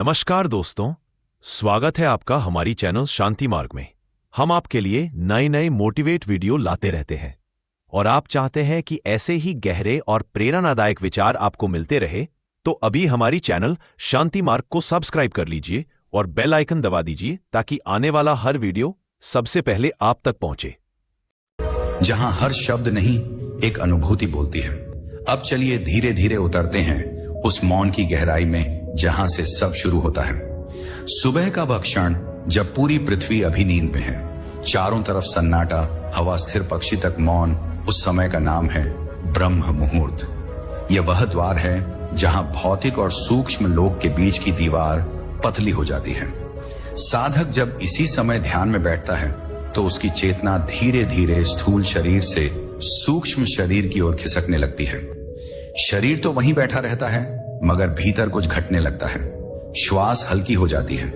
नमस्कार दोस्तों, स्वागत है आपका हमारी चैनल शांति मार्ग में। हम आपके लिए नए नए मोटिवेट वीडियो लाते रहते हैं और आप चाहते हैं कि ऐसे ही गहरे और प्रेरणादायक विचार आपको मिलते रहे, तो अभी हमारी चैनल शांति मार्ग को सब्सक्राइब कर लीजिए और बेल आइकन दबा दीजिए ताकि आने वाला हर वीडियो सबसे पहले आप तक पहुंचे। जहां हर शब्द नहीं एक अनुभूति बोलती है। अब चलिए धीरे धीरे उतरते हैं उस मौन की गहराई में जहां से सब शुरू होता है। सुबह का वह क्षण जब पूरी पृथ्वी अभी नींद में है, चारों तरफ सन्नाटा, हवा स्थिर, पक्षी तक मौन। उस समय का नाम है ब्रह्म मुहूर्त। यह वह द्वार है जहां भौतिक और सूक्ष्म लोक के बीच की दीवार पतली हो जाती है। साधक जब इसी समय ध्यान में बैठता है तो उसकी चेतना धीरे धीरे स्थूल शरीर से सूक्ष्म शरीर की ओर खिसकने लगती है। शरीर तो वहीं बैठा रहता है, मगर भीतर कुछ घटने लगता है। श्वास हल्की हो जाती है,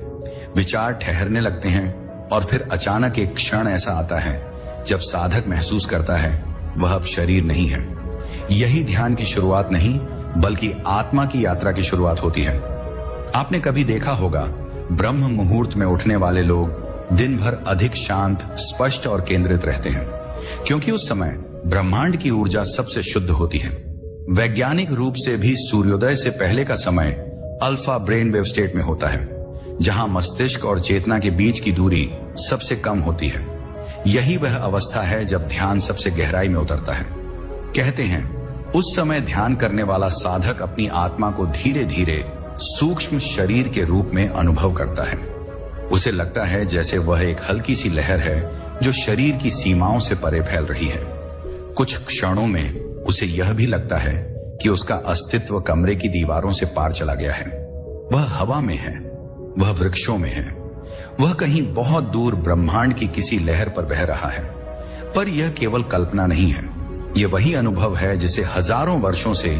विचार ठहरने लगते हैं और फिर अचानक एक क्षण ऐसा आता है जब साधक महसूस करता है वह अब शरीर नहीं है। यही ध्यान की शुरुआत नहीं बल्कि आत्मा की यात्रा की शुरुआत होती है। आपने कभी देखा होगा, ब्रह्म मुहूर्त में उठने वाले लोग दिन भर अधिक शांत, स्पष्ट और केंद्रित रहते हैं, क्योंकि उस समय ब्रह्मांड की ऊर्जा सबसे शुद्ध होती है। वैज्ञानिक रूप से भी सूर्योदय से पहले का समय अल्फा ब्रेन वेव स्टेट में होता है, जहां मस्तिष्क और चेतना के बीच की दूरी सबसे कम होती है। यही वह अवस्था है जब ध्यान सबसे गहराई में उतरता है। कहते हैं उस समय ध्यान करने वाला साधक अपनी आत्मा को धीरे धीरे सूक्ष्म शरीर के रूप में अनुभव करता है। उसे लगता है जैसे वह एक हल्की सी लहर है जो शरीर की सीमाओं से परे फैल रही है। कुछ क्षणों में उसे यह भी लगता है कि उसका अस्तित्व कमरे की दीवारों से पार चला गया है। वह हवा में है, वह वृक्षों में है, वह कहीं बहुत दूर ब्रह्मांड की किसी लहर पर बह रहा है। पर यह केवल कल्पना नहीं है, यह वही अनुभव है जिसे हजारों वर्षों से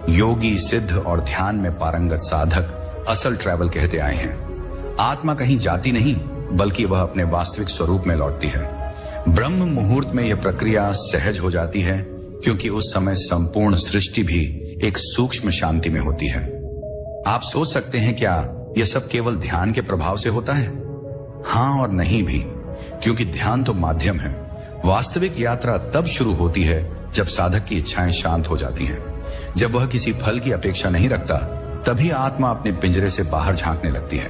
योगी, सिद्ध और ध्यान में पारंगत साधक असल ट्रैवल कहते आए हैं। आत्मा कहीं जाती नहीं बल्कि वह अपने वास्तविक स्वरूप में लौटती है। ब्रह्म मुहूर्त में यह प्रक्रिया सहज हो जाती है, क्योंकि उस समय संपूर्ण सृष्टि भी एक सूक्ष्म शांति में होती है। आप सोच सकते हैं क्या यह सब केवल ध्यान के प्रभाव से होता है? हां और नहीं भी, क्योंकि ध्यान तो माध्यम है। वास्तविक यात्रा तब शुरू होती है जब साधक की इच्छाएं शांत हो जाती हैं। जब वह किसी फल की अपेक्षा नहीं रखता, तभी आत्मा अपने पिंजरे से बाहर झांकने लगती है।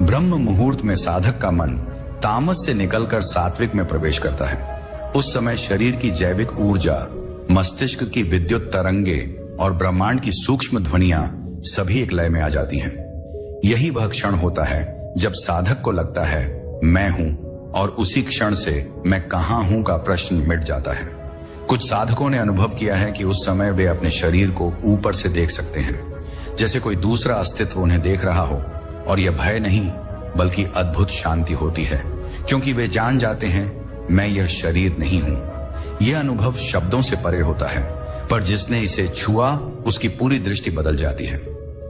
ब्रह्म मुहूर्त में साधक का मन तामस से निकलकर सात्विक में प्रवेश करता है। उस समय शरीर की जैविक ऊर्जा, मस्तिष्क की विद्युत तरंगे और ब्रह्मांड की सूक्ष्म ध्वनियां सभी एक लय में आ जाती हैं। यही वह क्षण होता है जब साधक को लगता है मैं हूं, और उसी क्षण से मैं कहां हूं का प्रश्न मिट जाता है। कुछ साधकों ने अनुभव किया है कि उस समय वे अपने शरीर को ऊपर से देख सकते हैं, जैसे कोई दूसरा अस्तित्व उन्हें देख रहा हो। और यह भय नहीं बल्कि अद्भुत शांति होती है, क्योंकि वे जान जाते हैं मैं यह शरीर नहीं हूं। यह अनुभव शब्दों से परे होता है, पर जिसने इसे छुआ उसकी पूरी दृष्टि बदल जाती है।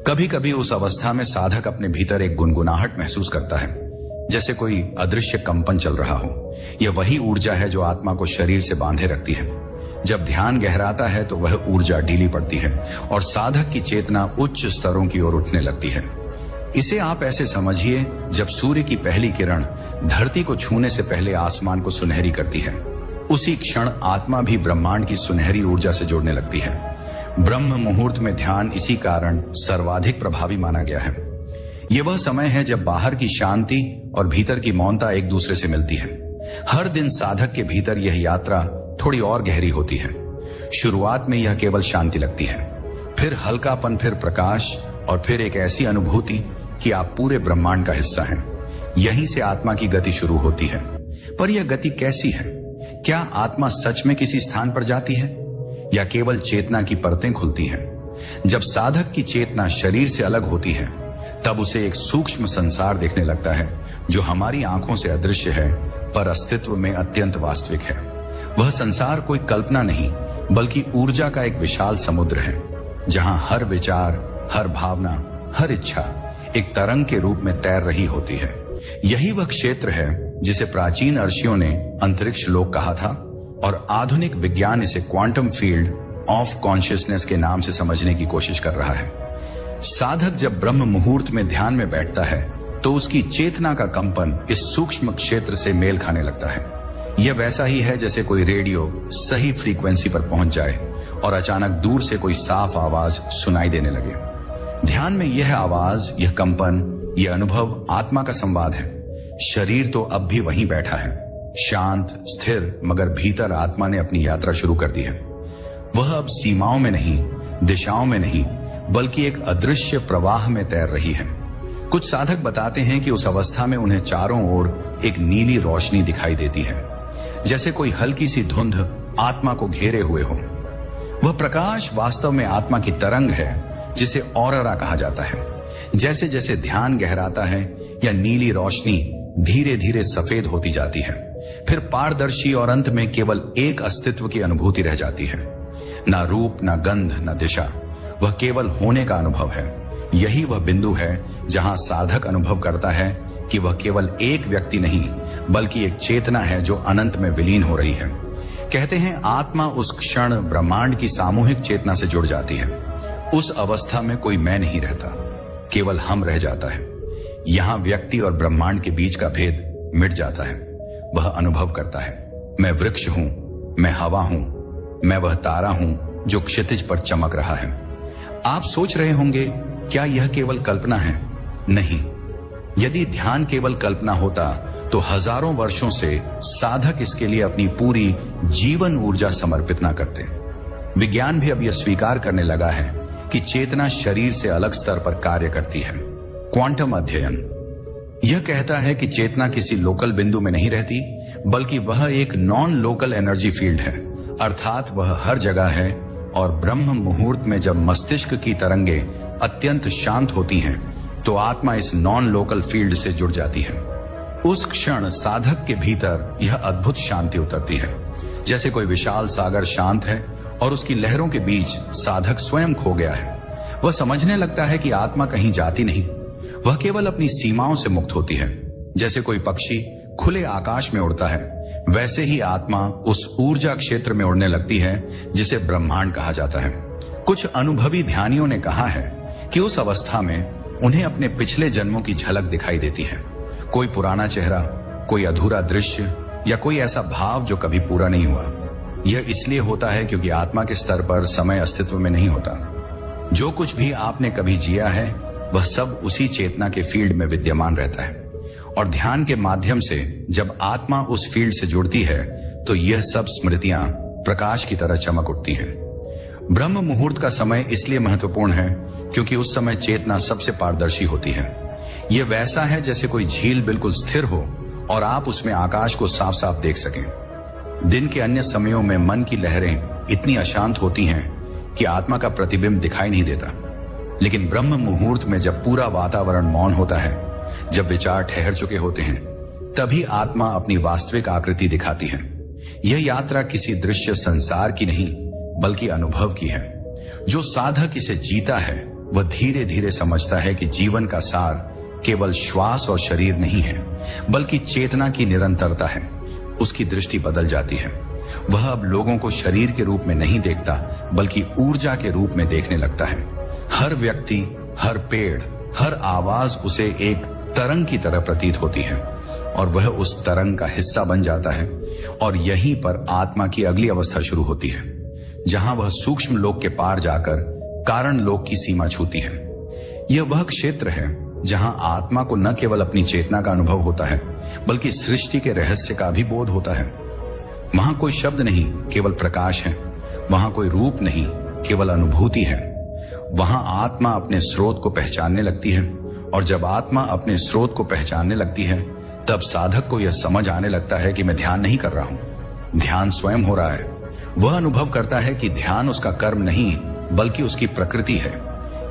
कभी कभी उस अवस्था में साधक अपने भीतर एक गुनगुनाहट महसूस करता है, जैसे कोई अदृश्य कंपन चल रहा हो। यह वही ऊर्जा है जो आत्मा को शरीर से बांधे रखती है। जब ध्यान गहराता है तो वह ऊर्जा ढीली पड़ती है और साधक की चेतना उच्च स्तरों की ओर उठने लगती है। इसे आप ऐसे समझिए जब सूर्य की पहली किरण धरती को छूने से पहले आसमान को सुनहरी करती है। उसी क्षण आत्मा भी ब्रह्मांड की सुनहरी ऊर्जा से जुड़ने लगती है। ब्रह्म मुहूर्त में ध्यान इसी कारण सर्वाधिक प्रभावी माना गया है। यह वह समय है जब बाहर की शांति और भीतर की मौनता एक दूसरे से मिलती है। हर दिन साधक के भीतर यह यात्रा थोड़ी और गहरी होती है। शुरुआत में यह केवल शांति लगती है, फिर हल्कापन, फिर प्रकाश और फिर एक ऐसी अनुभूति कि आप पूरे ब्रह्मांड का हिस्सा हैं। यहीं से आत्मा की गति शुरू होती है। पर यह गति कैसी है? क्या आत्मा सच में किसी स्थान पर जाती है या केवल चेतना की परतें खुलती हैं? जब साधक की चेतना शरीर से अलग होती है, तब उसे एक सूक्ष्म संसार देखने लगता है जो हमारी आंखों से अदृश्य है पर अस्तित्व में अत्यंत वास्तविक है। वह संसार कोई कल्पना नहीं बल्कि ऊर्जा का एक विशाल समुद्र है, जहां हर विचार, हर भावना, हर इच्छा एक तरंग के रूप में तैर रही होती है। यही वह क्षेत्र है जिसे प्राचीन ऋषियों ने अंतरिक्ष लोक कहा था और आधुनिक विज्ञान इसे क्वांटम फील्ड ऑफ कॉन्शियसनेस के नाम से समझने की कोशिश कर रहा है। साधक जब ब्रह्म मुहूर्त में ध्यान में बैठता है तो उसकी चेतना का कंपन इस सूक्ष्म क्षेत्र से मेल खाने लगता है। यह वैसा ही है जैसे कोई रेडियो सही फ्रीक्वेंसी पर पहुंच जाए और अचानक दूर से कोई साफ आवाज सुनाई देने लगे। ध्यान में यह आवाज, यह कंपन, यह अनुभव आत्मा का संवाद है। शरीर तो अब भी वहीं बैठा है, शांत, स्थिर, मगर भीतर आत्मा ने अपनी यात्रा शुरू कर दी है। वह अब सीमाओं में नहीं, दिशाओं में नहीं, बल्कि एक अदृश्य प्रवाह में तैर रही है। कुछ साधक बताते हैं कि उस अवस्था में उन्हें चारों ओर एक नीली रोशनी दिखाई देती है, जैसे कोई हल्की सी धुंध आत्मा को घेरे हुए हो। वह प्रकाश वास्तव में आत्मा की तरंग है, जिसे ऑररा कहा जाता है। जैसे जैसे ध्यान गहराता है, यह नीली रोशनी धीरे धीरे सफेद होती जाती है, फिर पारदर्शी और अंत में केवल एक अस्तित्व की अनुभूति रह जाती है। ना रूप, ना गंध, ना दिशा, वह केवल होने का अनुभव है। यही वह बिंदु है जहां साधक अनुभव करता है कि वह केवल एक व्यक्ति नहीं, बल्कि एक चेतना है जो अनंत में विलीन हो रही है। कहते हैं आत्मा उस क्षण ब्रह्मांड की सामूहिक चेतना से जुड़ जाती है। उस अवस्था में कोई मैं नहीं रहता, केवल हम रह जाता है। यहां व्यक्ति और ब्रह्मांड के बीच का भेद मिट जाता है। वह अनुभव करता है, मैं वृक्ष हूं, मैं हवा हूं, मैं वह तारा हूं जो क्षितिज पर चमक रहा है। आप सोच रहे होंगे, क्या यह केवल कल्पना है? नहीं। यदि ध्यान केवल कल्पना होता तो हजारों वर्षों से साधक इसके लिए अपनी पूरी जीवन ऊर्जा समर्पित ना करते। विज्ञान भी अब यह स्वीकार करने लगा है कि चेतना शरीर से अलग स्तर पर कार्य करती है। क्वांटम अध्ययन यह कहता है कि चेतना किसी लोकल बिंदु में नहीं रहती, बल्कि वह एक नॉन लोकल एनर्जी फील्ड है, अर्थात वह हर जगह है। और ब्रह्म मुहूर्त में जब मस्तिष्क की तरंगे अत्यंत शांत होती हैं, तो आत्मा इस नॉन लोकल फील्ड से जुड़ जाती है। उस क्षण साधक के भीतर यह अद्भुत शांति उतरती है, जैसे कोई विशाल सागर शांत है और उसकी लहरों के बीच साधक स्वयं खो गया है। वह समझने लगता है कि आत्मा कहीं जाती नहीं, वह केवल अपनी सीमाओं से मुक्त होती है। जैसे कोई पक्षी खुले आकाश में उड़ता है, वैसे ही आत्मा उस ऊर्जा क्षेत्र में उड़ने लगती है जिसे ब्रह्मांड कहा जाता है। कुछ अनुभवी ध्यानियों ने कहा है कि उस अवस्था में उन्हें अपने पिछले जन्मों की झलक दिखाई देती है। कोई पुराना चेहरा, कोई अधूरा दृश्य या कोई ऐसा भाव जो कभी पूरा नहीं हुआ। यह इसलिए होता है क्योंकि आत्मा के स्तर पर समय अस्तित्व में नहीं होता। जो कुछ भी आपने कभी जिया है, वह सब उसी चेतना के फील्ड में विद्यमान रहता है। और ध्यान के माध्यम से जब आत्मा उस फील्ड से जुड़ती है, तो यह सब स्मृतियां प्रकाश की तरह चमक उठती हैं। ब्रह्म मुहूर्त का समय इसलिए महत्वपूर्ण है क्योंकि उस समय चेतना सबसे पारदर्शी होती है। यह वैसा है जैसे कोई झील बिल्कुल स्थिर हो और आप उसमें आकाश को साफ साफ देख सकें। दिन के अन्य समयों में मन की लहरें इतनी अशांत होती हैं कि आत्मा का प्रतिबिंब दिखाई नहीं देता, लेकिन ब्रह्म मुहूर्त में जब पूरा वातावरण मौन होता है, जब विचार ठहर चुके होते हैं, तभी आत्मा अपनी वास्तविक आकृति दिखाती है। यह यात्रा किसी दृश्य संसार की नहीं, बल्कि अनुभव की है। जो साधक इसे जीता है, वह धीरे धीरे समझता है कि जीवन का सार केवल श्वास और शरीर नहीं है, बल्कि चेतना की निरंतरता है। उसकी दृष्टि बदल जाती है। वह अब लोगों को शरीर के रूप में नहीं देखता, बल्कि ऊर्जा के रूप में देखने लगता है। हर व्यक्ति, हर पेड़, हर आवाज उसे एक तरंग की तरह प्रतीत होती है और वह उस तरंग का हिस्सा बन जाता है। और यहीं पर आत्मा की अगली अवस्था शुरू होती है, जहां वह सूक्ष्म लोक के पार जाकर कारण लोक की सीमा छूती है। यह वह क्षेत्र है जहां आत्मा को न केवल अपनी चेतना का अनुभव होता है, बल्कि सृष्टि के रहस्य का भी बोध होता है। वहां कोई शब्द नहीं, केवल प्रकाश है। वहां कोई रूप नहीं, केवल अनुभूति है। वहां आत्मा अपने स्रोत को पहचानने लगती है, और जब आत्मा अपने स्रोत को पहचानने लगती है, तब साधक को यह समझ आने लगता है कि मैं ध्यान नहीं कर रहा हूं, ध्यान स्वयं हो रहा है। वह अनुभव करता है कि ध्यान उसका कर्म नहीं, बल्कि उसकी प्रकृति है।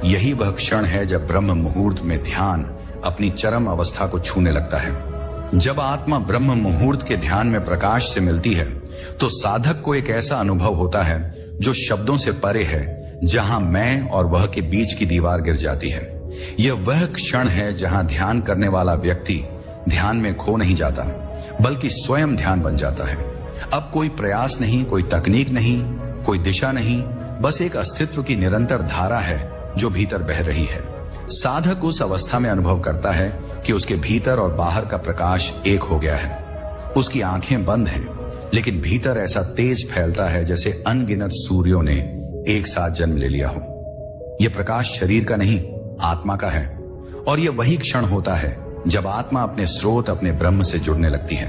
यही वह क्षण है जब ब्रह्म मुहूर्त में ध्यान अपनी चरम अवस्था को छूने लगता है। जब आत्मा ब्रह्म मुहूर्त के ध्यान में प्रकाश से मिलती है, तो साधक को एक ऐसा अनुभव होता है जो शब्दों से परे है, जहां मैं और वह के बीच की दीवार गिर जाती है। यह वह क्षण है जहां ध्यान करने वाला व्यक्ति ध्यान में खो नहीं जाता, बल्कि स्वयं ध्यान बन जाता है। अब कोई प्रयास नहीं, कोई तकनीक नहीं, कोई दिशा नहीं, बस एक अस्तित्व की निरंतर धारा है जो भीतर बह रही है। साधक उस अवस्था में अनुभव करता है कि उसके भीतर और बाहर का प्रकाश एक हो गया है। उसकी आंखें बंद हैं, लेकिन भीतर ऐसा तेज फैलता है जैसे अनगिनत सूर्यों ने एक साथ जन्म ले लिया हो। यह प्रकाश शरीर का नहीं, आत्मा का है। और यह वही क्षण होता है जब आत्मा अपने स्रोत, अपने ब्रह्म से जुड़ने लगती है।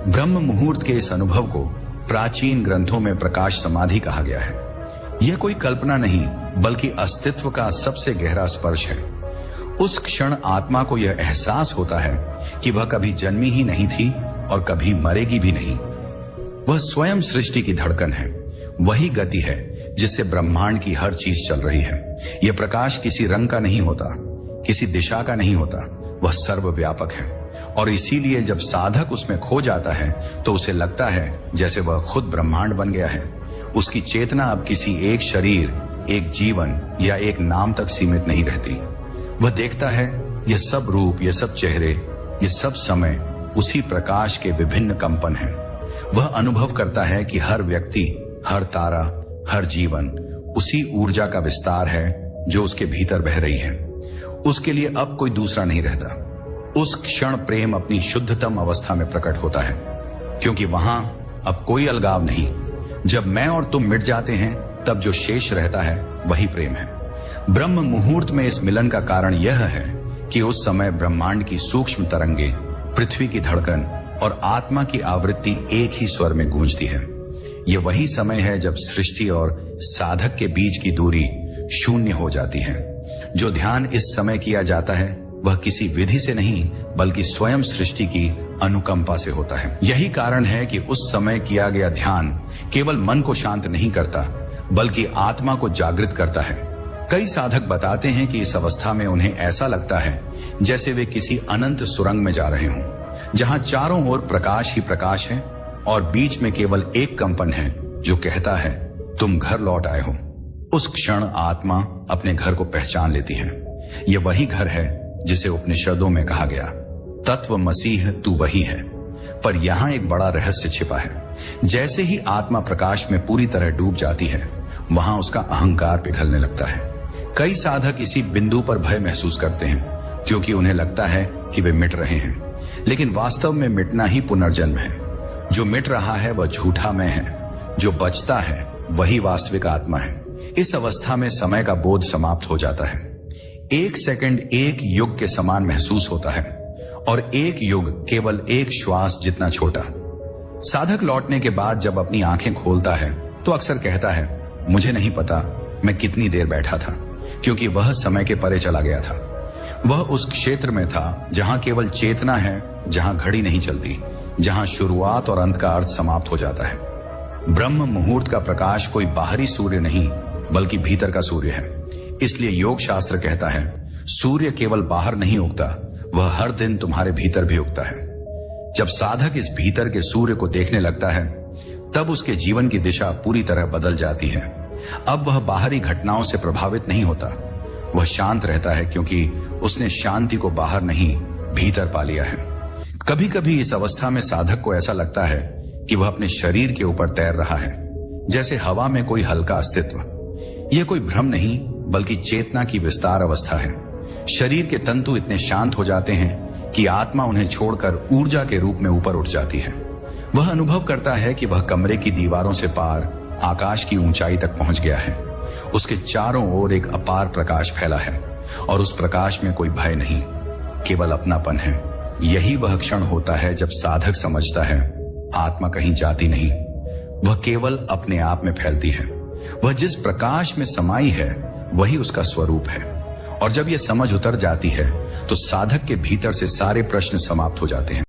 ब्रह्म मुहूर्त के इस अनुभव को प्राचीन ग्रंथों में प्रकाश समाधि कहा गया है। यह कोई कल्पना नहीं, बल्कि अस्तित्व का सबसे गहरा स्पर्श है। उस क्षण आत्मा को यह एहसास होता है कि वह कभी जन्मी ही नहीं थी और कभी मरेगी भी नहीं। वह स्वयं सृष्टि की धड़कन है, वही गति है जिससे ब्रह्मांड की हर चीज चल रही है। यह प्रकाश किसी रंग का नहीं होता, किसी दिशा का नहीं होता, वह सर्वव्यापक है। और इसीलिए जब साधक उसमें खो जाता है तो उसे लगता है जैसे वह खुद ब्रह्मांड बन गया है। उसकी चेतना अब किसी एक शरीर, एक जीवन या एक नाम तक सीमित नहीं रहती। वह देखता है यह सब रूप, यह सब चेहरे, यह सब समय उसी प्रकाश के विभिन्न कंपन हैं। वह अनुभव करता है कि हर व्यक्ति, हर तारा, हर जीवन उसी ऊर्जा का विस्तार है जो उसके भीतर बह रही है। उसके लिए अब कोई दूसरा नहीं रहता। उस क्षण प्रेम अपनी शुद्धतम अवस्था में प्रकट होता है, क्योंकि वहां अब कोई अलगाव नहीं। जब मैं और तुम मिट जाते हैं तब जो शेष रहता है वही प्रेम है। ब्रह्म मुहूर्त में इस मिलन का कारण यह है कि उस समय ब्रह्मांड की सूक्ष्म तरंगे, पृथ्वी की धड़कन और आत्मा की आवृत्ति एक ही स्वर में गूंजती है। यह वही समय है जब सृष्टि और साधक के बीच की दूरी शून्य हो जाती है। जो ध्यान इस समय किया जाता है वह किसी विधि से नहीं, बल्कि स्वयं सृष्टि की अनुकंपा से होता है। यही कारण है कि उस समय किया गया ध्यान केवल मन को शांत नहीं करता, बल्कि आत्मा को जागृत करता है। कई साधक बताते हैं कि इस अवस्था में उन्हें ऐसा लगता है जैसे वे किसी अनंत सुरंग में जा रहे हों, जहां चारों ओर प्रकाश ही प्रकाश है और बीच में केवल एक कंपन है जो कहता है तुम घर लौट आए हो। उस क्षण आत्मा अपने घर को पहचान लेती है। यह वही घर है जिसे उपनिषदों में कहा गया, तत्व मसीह तू वही है। पर यहां एक बड़ा रहस्य छिपा है। जैसे ही आत्मा प्रकाश में पूरी तरह डूब जाती है, वहां उसका अहंकार पिघलने लगता है। कई साधक इसी बिंदु पर भय महसूस करते हैं, क्योंकि उन्हें लगता है कि वे मिट रहे हैं। लेकिन वास्तव में मिटना ही पुनर्जन्म है। जो मिट रहा है वह झूठा मैं है, जो बचता है वही वास्तविक आत्मा है। इस अवस्था में समय का बोध समाप्त हो जाता है। एक सेकंड एक युग के समान महसूस होता है और एक युग केवल एक श्वास जितना छोटा। साधक लौटने के बाद जब अपनी आंखें खोलता है तो अक्सर कहता है, मुझे नहीं पता मैं कितनी देर बैठा था, क्योंकि वह समय के परे चला गया था। वह उस क्षेत्र में था जहां केवल चेतना है, जहां घड़ी नहीं चलती, जहां शुरुआत और अंत का अर्थ समाप्त हो जाता है। ब्रह्म मुहूर्त का प्रकाश कोई बाहरी सूर्य नहीं, बल्कि भीतर का सूर्य है। इसलिए योग शास्त्र कहता है, सूर्य केवल बाहर नहीं उगता, वह हर दिन तुम्हारे भीतर भी उगता है। जब साधक इस भीतर के सूर्य को देखने लगता है, तब उसके जीवन की दिशा पूरी तरह बदल जाती है। अब वह बाहरी घटनाओं से प्रभावित नहीं होता, वह शांत रहता है, क्योंकि उसने शांति को बाहर नहीं, भीतर पा लिया है। कभी कभी इस अवस्था में साधक को ऐसा लगता है कि वह अपने शरीर के ऊपर तैर रहा है, जैसे हवा में कोई हल्का अस्तित्व। यह कोई भ्रम नहीं, बल्कि चेतना की विस्तार अवस्था है। शरीर के तंतु इतने शांत हो जाते हैं कि आत्मा उन्हें छोड़कर ऊर्जा के रूप में ऊपर उठ जाती है। वह अनुभव करता है कि वह कमरे की दीवारों से पार आकाश की ऊंचाई तक पहुंच गया है। उसके चारों ओर एक अपार प्रकाश फैला है और उस प्रकाश में कोई भय नहीं, केवल अपनापन है। यही वह क्षण होता है जब साधक समझता है आत्मा कहीं जाती नहीं, वह केवल अपने आप में फैलती है। वह जिस प्रकाश में समाई है वही उसका स्वरूप है। और जब यह समझ उतर जाती है तो साधक के भीतर से सारे प्रश्न समाप्त हो जाते हैं।